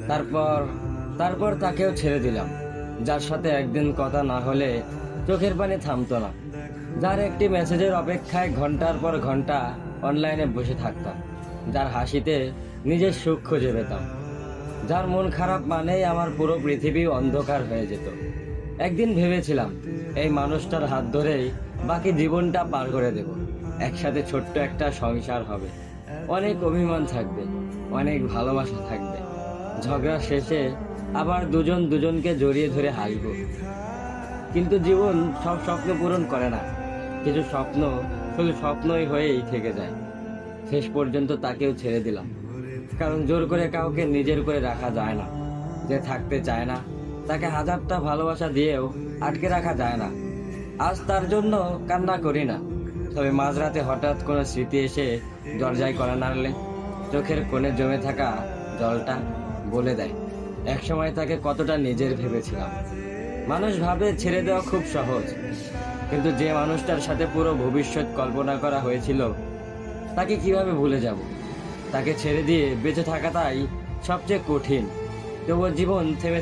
তারপর তারপর তাকেও ছেড়ে দিলাম, যার সাথে একদিন কথা না হলে চোখের পানি থামতো না, যার একটি মেসেজের অপেক্ষায় ঘন্টার পর ঘন্টা অনলাইনে বসে থাকতাম, যার হাসিতে নিজের সুখ খুঁজে পেতাম, যার মন খারাপ মানেই আমার পুরো পৃথিবী অন্ধকার হয়ে যেত। একদিন ভেবেছিলাম এই মানুষটার হাত ধরেই বাকি জীবনটা পার করে দেব। একসাথে ছোট্ট একটা সংসার হবে, অনেক অভিমান থাকবে, অনেক ভালোবাসা থাকবে, ঝগড়া শেষে আবার দুজন দুজনকে জড়িয়ে ধরে হাসবো। কিন্তু জীবন সব স্বপ্ন পূরণ করে না, কিছু স্বপ্ন শুধু স্বপ্নই হয়েই থেকে যায়। শেষ পর্যন্ত তাকেও ছেড়ে দিলাম, কারণ জোর করে কাউকে নিজের করে রাখা যায় না। যে থাকতে চায় না তাকে হাজারটা ভালোবাসা দিয়েও আটকে রাখা যায় না। আজ তার জন্য কান্না করি না, তবে মাঝরাতে হঠাৎ কোনো স্মৃতি এসে দরজায় কড়া নাড়লে চোখের কোণে জমে থাকা জলটা বলে দেয় একসময় তাকে কতটা নিজের ভেবেছিলাম। মানুষ ভাবে ছেড়ে দেওয়া খুব সহজ, কিন্তু যে মানুষটার সাথে পুরো ভবিষ্যৎ কল্পনা করা হয়েছিল তাকে কিভাবে ভুলে যাব? তাকে ছেড়ে দিয়ে বেঁচে থাকাটাই সবচেয়ে কঠিন, তবুও জীবন থেমে